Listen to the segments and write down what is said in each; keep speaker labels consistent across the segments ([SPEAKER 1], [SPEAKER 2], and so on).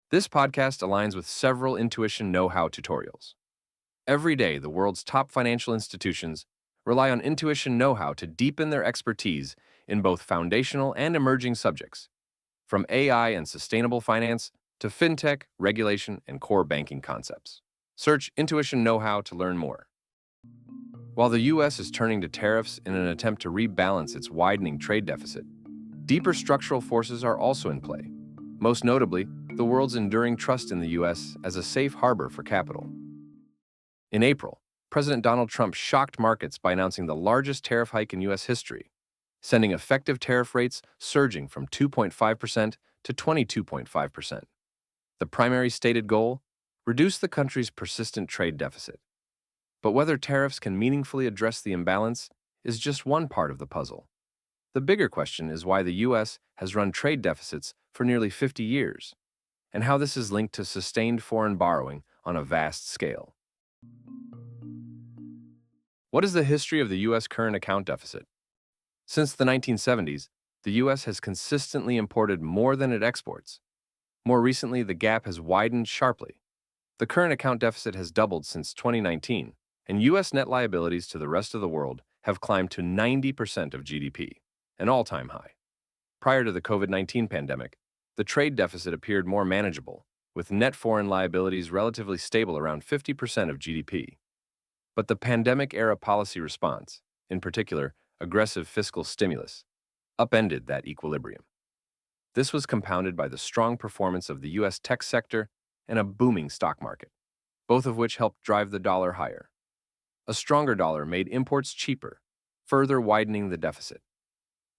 [SPEAKER 1] This podcast aligns with several intuition know-how tutorials. Every day, the world's top financial institutions rely on intuition know-how to deepen their expertise in both foundational and emerging subjects, from AI and sustainable finance to fintech, regulation, and core banking concepts. Search Intuition Know-how to learn more. While the U.S. is turning to tariffs in an attempt to rebalance its widening trade deficit, deeper structural forces are also in play, most notably the world's enduring trust in the U.S. as a safe harbor for capital. In April, President Donald Trump shocked markets by announcing the largest tariff hike in U.S. history, sending effective tariff rates surging from 2.5% to 22.5%. The primary stated goal? Reduce the country's persistent trade deficit. But whether tariffs can meaningfully address the imbalance is just one part of the puzzle. The bigger question is why the U.S. has run trade deficits for nearly 50 years, and how this is linked to sustained foreign borrowing on a vast scale. What is the history of the U.S. current account deficit? Since the 1970s, the U.S. has consistently imported more than it exports. More recently, the gap has widened sharply. The current account deficit has doubled since 2019, and U.S. net liabilities to the rest of the world have climbed to 90% of GDP, an all-time high. Prior to the COVID-19 pandemic, the trade deficit appeared more manageable, with net foreign liabilities relatively stable around 50% of GDP. But the pandemic-era policy response, in particular, aggressive fiscal stimulus, upended that equilibrium. This was compounded by the strong performance of the U.S. tech sector and a booming stock market, both of which helped drive the dollar higher. A stronger dollar made imports cheaper, further widening the deficit.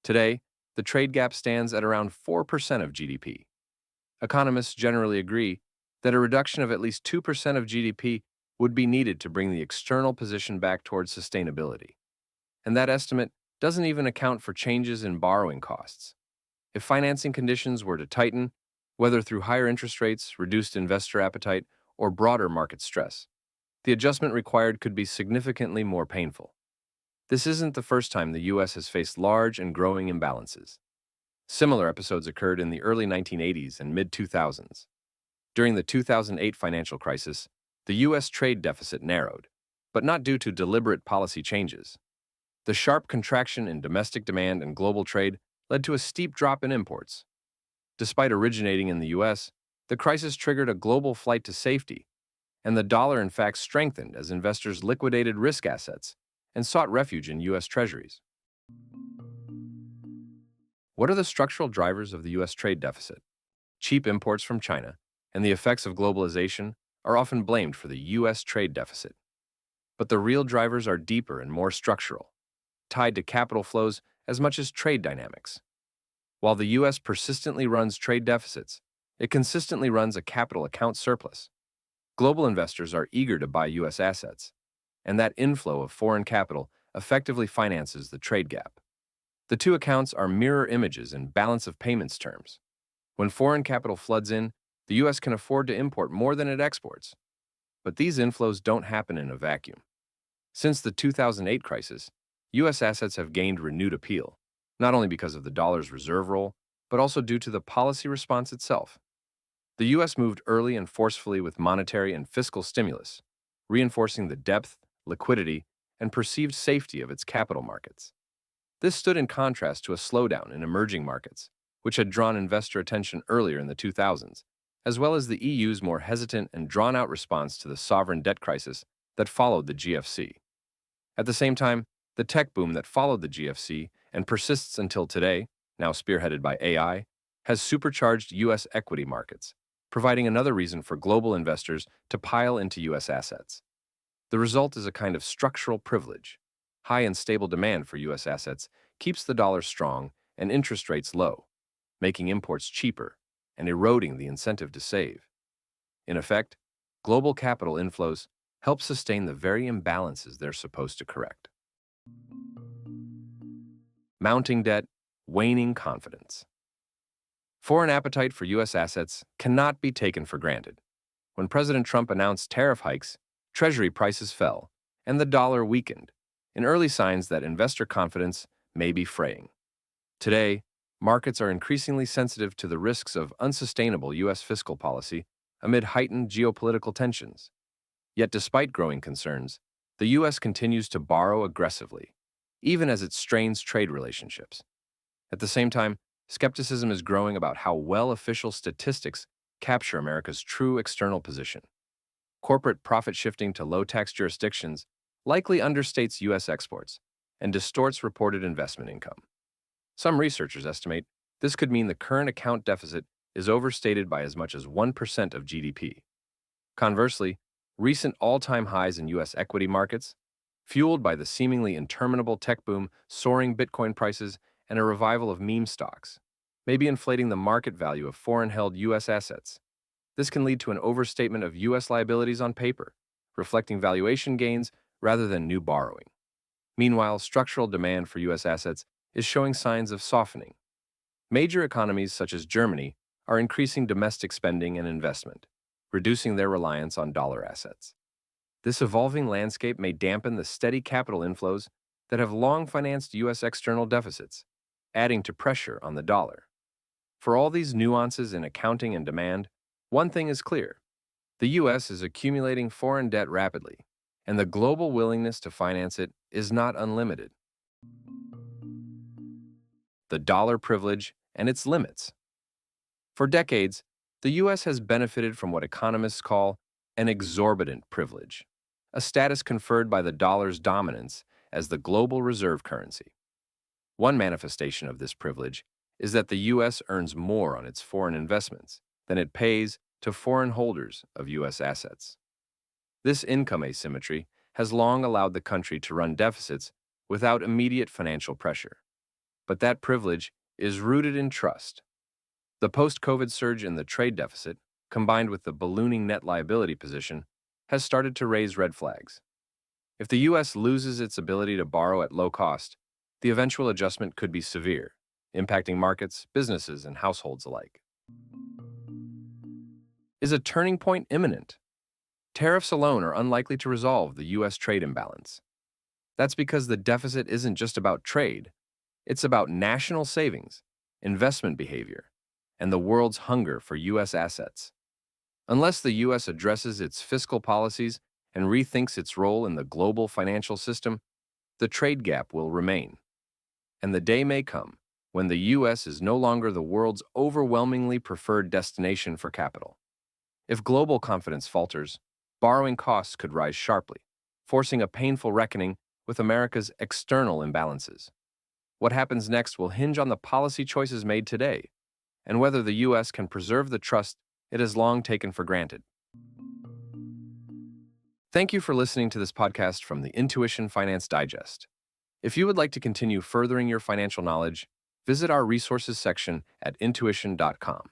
[SPEAKER 1] Today, the trade gap stands at around 4% of GDP. Economists generally agree that a reduction of at least 2% of GDP would be needed to bring the external position back towards sustainability. And that estimate doesn't even account for changes in borrowing costs. If financing conditions were to tighten, whether through higher interest rates, reduced investor appetite, or broader market stress, the adjustment required could be significantly more painful. This isn't the first time the U.S. has faced large and growing imbalances. Similar episodes occurred in the early 1980s and mid-2000s. During the 2008 financial crisis, the U.S. trade deficit narrowed, but not due to deliberate policy changes. The sharp contraction in domestic demand and global trade led to a steep drop in imports. Despite originating in the U.S., the crisis triggered a global flight to safety, and the dollar in fact strengthened as investors liquidated risk assets and sought refuge in U.S. treasuries. What are the structural drivers of the U.S. trade deficit? Cheap imports from China and the effects of globalization are often blamed for the U.S. trade deficit. But the real drivers are deeper and more structural, tied to capital flows as much as trade dynamics. While the U.S. persistently runs trade deficits, it consistently runs a capital account surplus. Global investors are eager to buy U.S. assets, and that inflow of foreign capital effectively finances the trade gap. The two accounts are mirror images in balance of payments terms. When foreign capital floods in, the U.S. can afford to import more than it exports. But these inflows don't happen in a vacuum. Since the 2008 crisis, U.S. assets have gained renewed appeal, not only because of the dollar's reserve role, but also due to the policy response itself. The U.S. moved early and forcefully with monetary and fiscal stimulus, reinforcing the depth, liquidity, and perceived safety of its capital markets. This stood in contrast to a slowdown in emerging markets, which had drawn investor attention earlier in the 2000s, as well as the EU's more hesitant and drawn-out response to the sovereign debt crisis that followed the GFC. At the same time, the tech boom that followed the GFC and persists until today, now spearheaded by AI, has supercharged U.S. equity markets, providing another reason for global investors to pile into U.S. assets. The result is a kind of structural privilege. High and stable demand for U.S. assets keeps the dollar strong and interest rates low, making imports cheaper and eroding the incentive to save. In effect, global capital inflows help sustain the very imbalances they're supposed to correct. Mounting debt, waning confidence. Foreign appetite for U.S. assets cannot be taken for granted. When President Trump announced tariff hikes, Treasury prices fell, and the dollar weakened, in early signs that investor confidence may be fraying. Today, markets are increasingly sensitive to the risks of unsustainable U.S. fiscal policy amid heightened geopolitical tensions. Yet despite growing concerns, the U.S. continues to borrow aggressively, even as it strains trade relationships. At the same time, skepticism is growing about how well official statistics capture America's true external position. Corporate profit shifting to low-tax jurisdictions likely understates U.S. exports and distorts reported investment income. Some researchers estimate this could mean the current account deficit is overstated by as much as 1% of GDP. Conversely, recent all-time highs in U.S. equity markets, fueled by the seemingly interminable tech boom, soaring Bitcoin prices, and a revival of meme stocks, may be inflating the market value of foreign-held U.S. assets. This can lead to an overstatement of U.S. liabilities on paper, reflecting valuation gains rather than new borrowing. Meanwhile, structural demand for U.S. assets is showing signs of softening. Major economies such as Germany are increasing domestic spending and investment, reducing their reliance on dollar assets. This evolving landscape may dampen the steady capital inflows that have long financed U.S. external deficits, adding to pressure on the dollar. For all these nuances in accounting and demand, one thing is clear. The U.S. is accumulating foreign debt rapidly, and the global willingness to finance it is not unlimited. The dollar privilege and its limits. For decades, the U.S. has benefited from what economists call an exorbitant privilege, a status conferred by the dollar's dominance as the global reserve currency. One manifestation of this privilege is that the U.S. earns more on its foreign investments than it pays to foreign holders of U.S. assets. This income asymmetry has long allowed the country to run deficits without immediate financial pressure. But that privilege is rooted in trust. The post-COVID surge in the trade deficit, combined with the ballooning net liability position, has started to raise red flags. If the U.S. loses its ability to borrow at low cost, the eventual adjustment could be severe, impacting markets, businesses, and households alike. Is a turning point imminent? Tariffs alone are unlikely to resolve the U.S. trade imbalance. That's because the deficit isn't just about trade. It's about national savings, investment behavior, and the world's hunger for U.S. assets. Unless the U.S. addresses its fiscal policies and rethinks its role in the global financial system, the trade gap will remain. And the day may come when the U.S. is no longer the world's overwhelmingly preferred destination for capital. If global confidence falters, borrowing costs could rise sharply, forcing a painful reckoning with America's external imbalances. What happens next will hinge on the policy choices made today and whether the U.S. can preserve the trust it has long taken for granted. Thank you for listening to this podcast from the Intuition Finance Digest. If you would like to continue furthering your financial knowledge, visit our resources section at intuition.com.